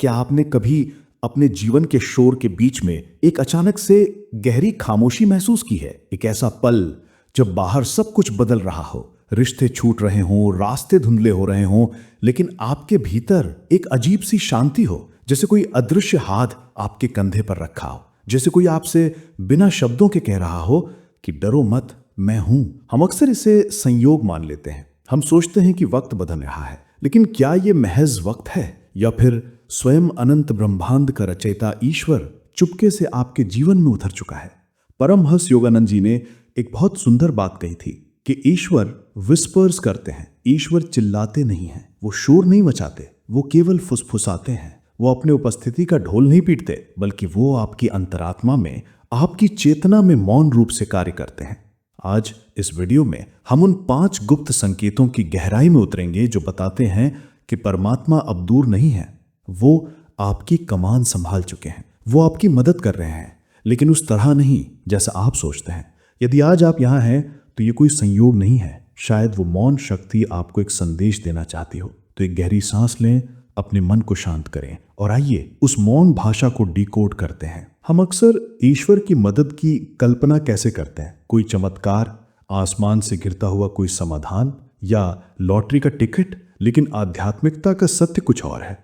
क्या आपने कभी अपने जीवन के शोर के बीच में एक अचानक से गहरी खामोशी महसूस की है? एक ऐसा पल जब बाहर सब कुछ बदल रहा हो, रिश्ते छूट रहे हों, रास्ते धुंधले हो रहे हों, लेकिन आपके भीतर एक अजीब सी शांति हो, जैसे कोई अदृश्य हाथ आपके कंधे पर रखा हो, जैसे कोई आपसे बिना शब्दों के कह रहा हो कि डरो मत, मैं हूं। हम अक्सर इसे संयोग मान लेते हैं। हम सोचते हैं कि वक्त बदल रहा है, लेकिन क्या यह महज वक्त है या फिर स्वयं अनंत ब्रह्मांड का रचयिता ईश्वर चुपके से आपके जीवन में उतर चुका है? परमहंस योगानंद जी ने एक बहुत सुंदर बात कही थी कि ईश्वर विस्पर्स करते हैं, ईश्वर चिल्लाते नहीं हैं, वो शोर नहीं मचाते, वो केवल फुसफुसाते हैं। वो अपने उपस्थिति का ढोल नहीं पीटते, बल्कि वो आपकी अंतरात्मा में, आपकी चेतना में मौन रूप से कार्य करते हैं। आज इस वीडियो में हम उन 5 गुप्त संकेतों की गहराई में उतरेंगे जो बताते हैं कि परमात्मा अब दूर नहीं है, वो आपकी कमान संभाल चुके हैं, वो आपकी मदद कर रहे हैं, लेकिन उस तरह नहीं जैसा आप सोचते हैं। यदि आज आप यहाँ हैं तो ये कोई संयोग नहीं है, शायद वो मौन शक्ति आपको एक संदेश देना चाहती हो। तो एक गहरी सांस लें, अपने मन को शांत करें और आइए उस मौन भाषा को डिकोड करते हैं। हम अक्सर ईश्वर की मदद की कल्पना कैसे करते हैं? कोई चमत्कार, आसमान से गिरता हुआ कोई समाधान या लॉटरी का टिकट, लेकिन आध्यात्मिकता का सत्य कुछ और है।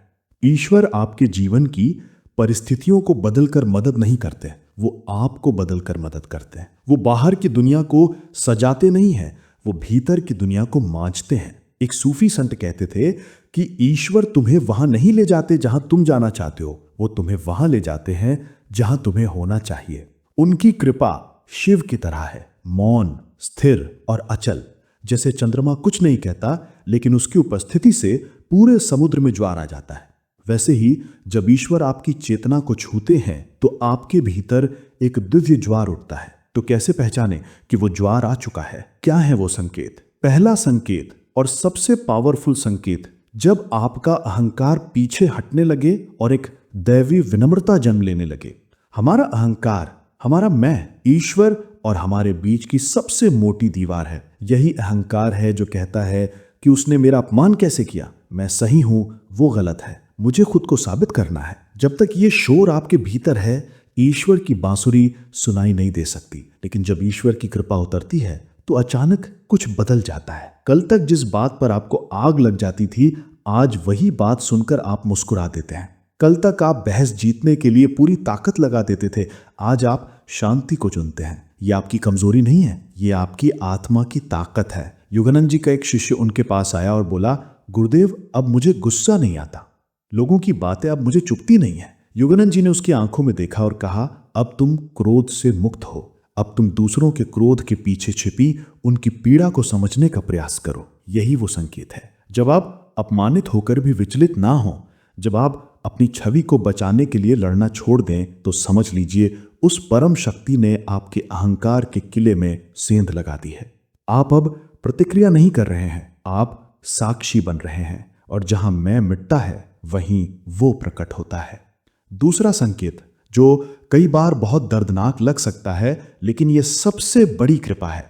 ईश्वर आपके जीवन की परिस्थितियों को बदलकर मदद नहीं करते, वो आपको बदलकर मदद करते हैं। वो बाहर की दुनिया को सजाते नहीं हैं, वो भीतर की दुनिया को मांझते हैं। एक सूफी संत कहते थे कि ईश्वर तुम्हें वहां नहीं ले जाते जहां तुम जाना चाहते हो, वो तुम्हें वहां ले जाते हैं जहां तुम्हें होना चाहिए। उनकी कृपा शिव की तरह है, मौन, स्थिर और अचल। जैसे चंद्रमा कुछ नहीं कहता, लेकिन उसकी उपस्थिति से पूरे समुद्र में ज्वार आ जाता है, वैसे ही जब ईश्वर आपकी चेतना को छूते हैं तो आपके भीतर एक दिव्य ज्वार उठता है। तो कैसे पहचाने कि वो ज्वार आ चुका है? क्या है वो संकेत? पहला संकेत और सबसे पावरफुल संकेत, जब आपका अहंकार पीछे हटने लगे और एक दैवी विनम्रता जन्म लेने लगे। हमारा अहंकार, हमारा मैं, ईश्वर और हमारे बीच की सबसे मोटी दीवार है। यही अहंकार है जो कहता है कि उसने मेरा अपमान कैसे किया, मैं सही हूं, वो गलत है, मुझे खुद को साबित करना है। जब तक ये शोर आपके भीतर है, ईश्वर की बांसुरी सुनाई नहीं दे सकती। लेकिन जब ईश्वर की कृपा उतरती है तो अचानक कुछ बदल जाता है। कल तक जिस बात पर आपको आग लग जाती थी, आज वही बात सुनकर आप मुस्कुरा देते हैं। कल तक आप बहस जीतने के लिए पूरी ताकत लगा देते थे, आज आप शांति को चुनते हैं। ये आपकी कमजोरी नहीं है, ये आपकी आत्मा की ताकत है। योगानंद जी का एक शिष्य उनके पास आया और बोला, गुरुदेव अब मुझे गुस्सा नहीं आता, लोगों की बातें अब मुझे चुभती नहीं है। योगानंद जी ने उसकी आंखों में देखा और कहा, अब तुम क्रोध से मुक्त हो, अब तुम दूसरों के क्रोध के पीछे छिपी उनकी पीड़ा को समझने का प्रयास करो। यही वो संकेत है। जब आप अपमानित होकर भी विचलित ना हो, जब आप अपनी छवि को बचाने के लिए लड़ना छोड़ दें, तो समझ लीजिए उस परम शक्ति ने आपके अहंकार के किले में सेंध लगा दी है। आप अब प्रतिक्रिया नहीं कर रहे हैं, आप साक्षी बन रहे हैं, और जहां मैं मिटता है वहीं वो प्रकट होता है। दूसरा संकेत, जो कई बार बहुत दर्दनाक लग सकता है, लेकिन यह सबसे बड़ी कृपा है।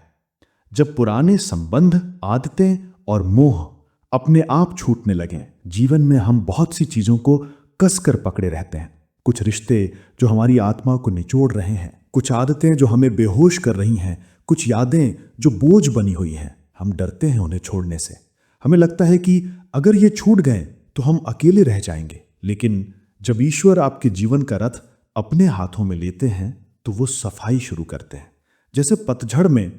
जब पुराने संबंध, आदतें और मोह अपने आप छूटने लगें। जीवन में हम बहुत सी चीजों को कसकर पकड़े रहते हैं। कुछ रिश्ते जो हमारी आत्मा को निचोड़ रहे हैं, कुछ आदतें जो हमें बेहोश कर रही हैं, कुछ यादें जो बोझ बनी हुई हैं। हम डरते हैं उन्हें छोड़ने से। हमें लगता है कि अगर ये छूट गए तो हम अकेले रह जाएंगे। लेकिन जब ईश्वर आपके जीवन का रथ अपने हाथों में लेते हैं तो वो सफाई शुरू करते हैं। जैसे पतझड़ में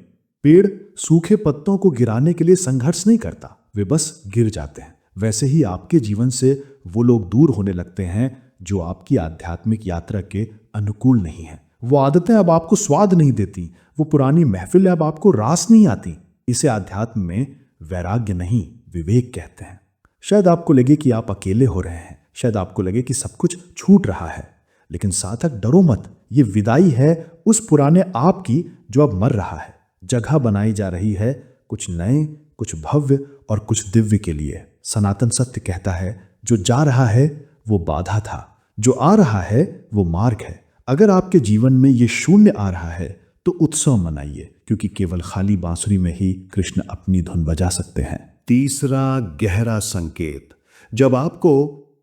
पेड़ सूखे पत्तों को गिराने के लिए संघर्ष नहीं करता, वे बस गिर जाते हैं, वैसे ही आपके जीवन से वो लोग दूर होने लगते हैं जो आपकी आध्यात्मिक यात्रा के अनुकूल नहीं है। वो आदतें अब आपको स्वाद नहीं देती, वो पुरानी महफिलें अब आपको रास नहीं आती। इसे आध्यात्म में वैराग्य नहीं, विवेक कहते हैं। शायद आपको लगे कि आप अकेले हो रहे हैं, शायद आपको लगे कि सब कुछ छूट रहा है, लेकिन साधक डरो मत, ये विदाई है उस पुराने आप की जो अब मर रहा है। जगह बनाई जा रही है कुछ नए, कुछ भव्य और कुछ दिव्य के लिए। सनातन सत्य कहता है, जो जा रहा है वो बाधा था, जो आ रहा है वो मार्ग है। अगर आपके जीवन में ये शून्य आ रहा है तो उत्सव मनाइए, क्योंकि केवल खाली बांसुरी में ही कृष्ण अपनी धुन बजा सकते हैं। तीसरा गहरा संकेत, जब आपको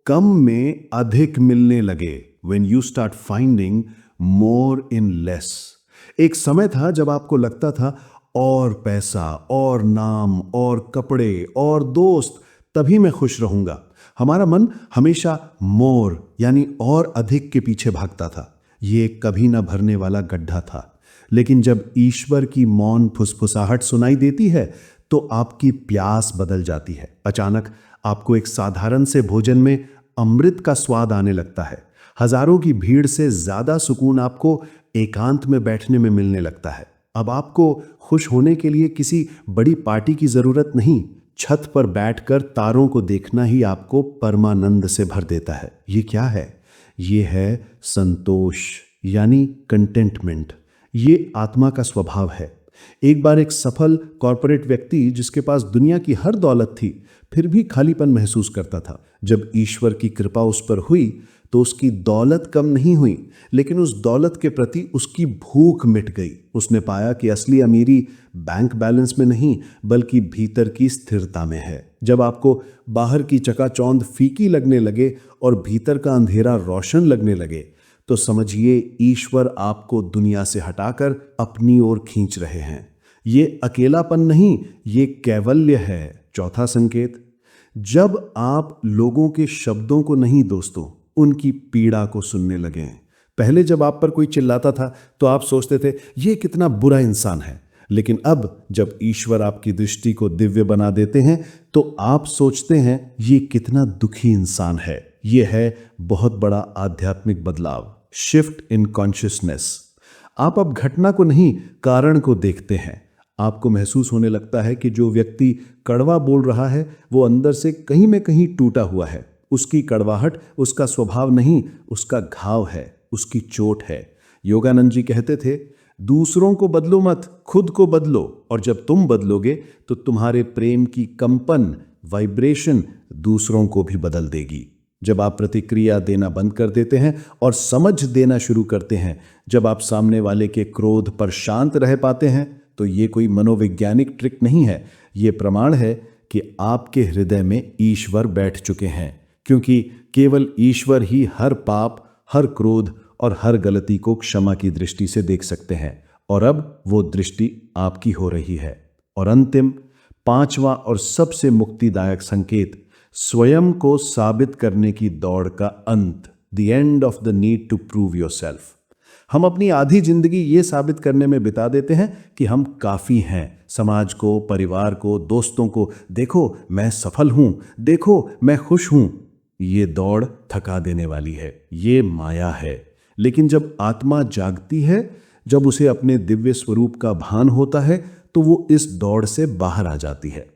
कम में अधिक मिलने लगे। When you start finding more in less। एक समय था जब आपको लगता था और पैसा और नाम और कपड़े और दोस्त, तभी मैं खुश रहूंगा। हमारा मन हमेशा मोर यानी और अधिक के पीछे भागता था। ये कभी ना भरने वाला गड्ढा था। लेकिन जब ईश्वर की मौन फुसफुसाहट सुनाई देती है तो आपकी प्यास बदल जाती है। अचानक आपको एक साधारण से भोजन में अमृत का स्वाद आने लगता है। हजारों की भीड़ से ज्यादा सुकून आपको एकांत में बैठने में मिलने लगता है। अब आपको खुश होने के लिए किसी बड़ी पार्टी की जरूरत नहीं। छत पर बैठकर तारों को देखना ही आपको परमानंद से भर देता है। ये क्या है? ये है संतोष यानी कंटेंटमेंट। ये आत्मा का स्वभाव है। एक बार एक सफल कॉरपोरेट व्यक्ति जिसके पास दुनिया की हर दौलत थी फिर भी खालीपन महसूस करता था। जब ईश्वर की कृपा उस पर हुई तो उसकी दौलत कम नहीं हुई, लेकिन उस दौलत के प्रति उसकी भूख मिट गई। उसने पाया कि असली अमीरी बैंक बैलेंस में नहीं बल्कि भीतर की स्थिरता में है। जब आपको बाहर की चकाचौंध फीकी लगने लगे और भीतर का अंधेरा रोशन लगने लगे तो समझिए ईश्वर आपको दुनिया से हटाकर अपनी ओर खींच रहे हैं। ये अकेलापन नहीं, ये कैवल्य है। चौथा संकेत, जब आप लोगों के शब्दों को नहीं दोस्तों, उनकी पीड़ा को सुनने लगे। पहले जब आप पर कोई चिल्लाता था तो आप सोचते थे ये कितना बुरा इंसान है, लेकिन अब जब ईश्वर आपकी दृष्टि को दिव्य बना देते हैं तो आप सोचते हैं ये कितना दुखी इंसान है। ये है बहुत बड़ा आध्यात्मिक बदलाव, शिफ्ट इन कॉन्शियसनेस। आप अब घटना को नहीं कारण को देखते हैं। आपको महसूस होने लगता है कि जो व्यक्ति कड़वा बोल रहा है वो अंदर से कहीं में कहीं टूटा हुआ है। उसकी कड़वाहट उसका स्वभाव नहीं, उसका घाव है, उसकी चोट है। योगानंद जी कहते थे, दूसरों को बदलो मत, खुद को बदलो, और जब तुम बदलोगे तो तुम्हारे प्रेम की कंपन वाइब्रेशन दूसरों को भी बदल देगी। जब आप प्रतिक्रिया देना बंद कर देते हैं और समझ देना शुरू करते हैं, जब आप सामने वाले के क्रोध पर शांत रह पाते हैं, तो ये कोई मनोवैज्ञानिक ट्रिक नहीं है। ये प्रमाण है कि आपके हृदय में ईश्वर बैठ चुके हैं, क्योंकि केवल ईश्वर ही हर पाप, हर क्रोध और हर गलती को क्षमा की दृष्टि से देख सकते हैं। और अब वो दृष्टि आपकी हो रही है। और अंतिम, पांचवा और सबसे मुक्तिदायक संकेत, स्वयं को साबित करने की दौड़ का अंत, the end of the need to prove yourself. हम अपनी आधी जिंदगी ये साबित करने में बिता देते हैं कि हम काफी हैं। समाज को, परिवार को, दोस्तों को, देखो मैं सफल हूं, देखो मैं खुश हूं। ये दौड़ थका देने वाली है, ये माया है। लेकिन जब आत्मा जागती है, जब उसे अपने दिव्य स्वरूप का भान होता है, तो वो इस दौड़ से बाहर आ जाती है।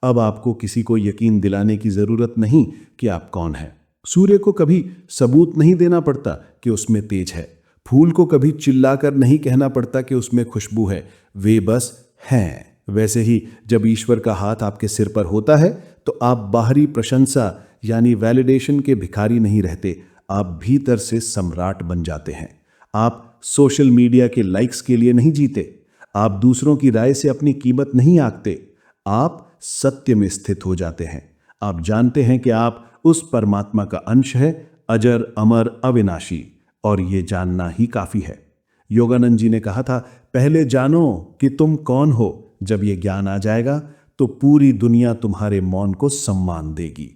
अब आपको किसी को यकीन दिलाने की जरूरत नहीं कि आप कौन हैं। सूर्य को कभी सबूत नहीं देना पड़ता कि उसमें तेज है। फूल को कभी चिल्लाकर नहीं कहना पड़ता कि उसमें खुशबू है। वे बस हैं। वैसे ही जब ईश्वर का हाथ आपके सिर पर होता है तो आप बाहरी प्रशंसा यानी वैलिडेशन के भिखारी नहीं रहते, आप भीतर से सम्राट बन जाते हैं। आप सोशल मीडिया के लाइक्स के लिए नहीं जीते, आप दूसरों की राय से अपनी कीमत नहीं आंकते, आप सत्य में स्थित हो जाते हैं। आप जानते हैं कि आप उस परमात्मा का अंश है, अजर अमर अविनाशी, और ये जानना ही काफी है। योगानंद जी ने कहा था, पहले जानो कि तुम कौन हो। जब ये ज्ञान आ जाएगा तो पूरी दुनिया तुम्हारे मौन को सम्मान देगी।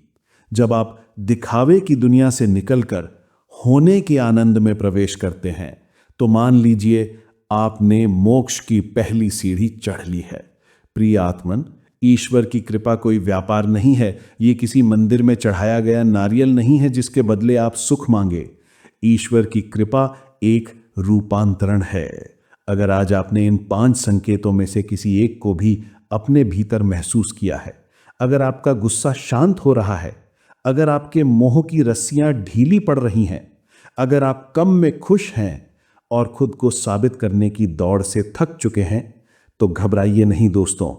जब आप दिखावे की दुनिया से निकलकर होने के आनंद में प्रवेश करते हैं तो मान लीजिए आपने मोक्ष की पहली सीढ़ी चढ़ ली है। प्रिय आत्मन, ईश्वर की कृपा कोई व्यापार नहीं है। ये किसी मंदिर में चढ़ाया गया नारियल नहीं है जिसके बदले आप सुख मांगे। ईश्वर की कृपा एक रूपांतरण है। अगर आज आपने इन 5 संकेतों में से किसी एक को भी अपने भीतर महसूस किया है, अगर आपका गुस्सा शांत हो रहा है, अगर आपके मोह की रस्सियां ढीली पड़ रही हैं, अगर आप कम में खुश हैं और खुद को साबित करने की दौड़ से थक चुके हैं, तो घबराइए नहीं दोस्तों,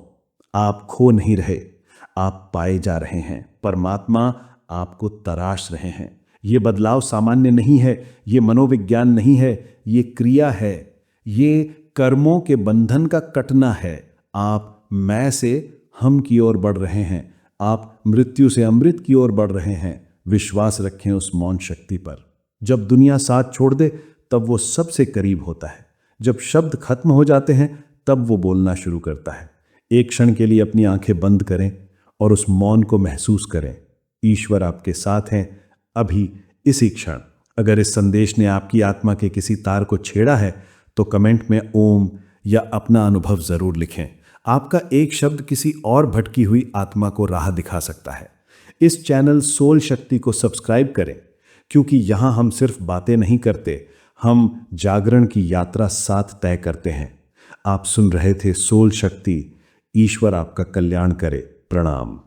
आप खो नहीं रहे, आप पाए जा रहे हैं। परमात्मा आपको तराश रहे हैं। ये बदलाव सामान्य नहीं है, ये मनोविज्ञान नहीं है, ये क्रिया है, ये कर्मों के बंधन का कटना है। आप मैं से हम की ओर बढ़ रहे हैं, आप मृत्यु से अमृत की ओर बढ़ रहे हैं। विश्वास रखें उस मौन शक्ति पर। जब दुनिया साथ छोड़ दे तब वो सबसे करीब होता है। जब शब्द खत्म हो जाते हैं तब वो बोलना शुरू करता है। एक क्षण के लिए अपनी आंखें बंद करें और उस मौन को महसूस करें। ईश्वर आपके साथ हैं अभी, इसी क्षण। अगर इस संदेश ने आपकी आत्मा के किसी तार को छेड़ा है तो कमेंट में ओम या अपना अनुभव जरूर लिखें। आपका एक शब्द किसी और भटकी हुई आत्मा को राह दिखा सकता है। इस चैनल सोल शक्ति को सब्सक्राइब करें, क्योंकि यहां हम सिर्फ बातें नहीं करते, हम जागरण की यात्रा साथ तय करते हैं। आप सुन रहे थे सोल शक्ति। ईश्वर आपका कल्याण करे। प्रणाम।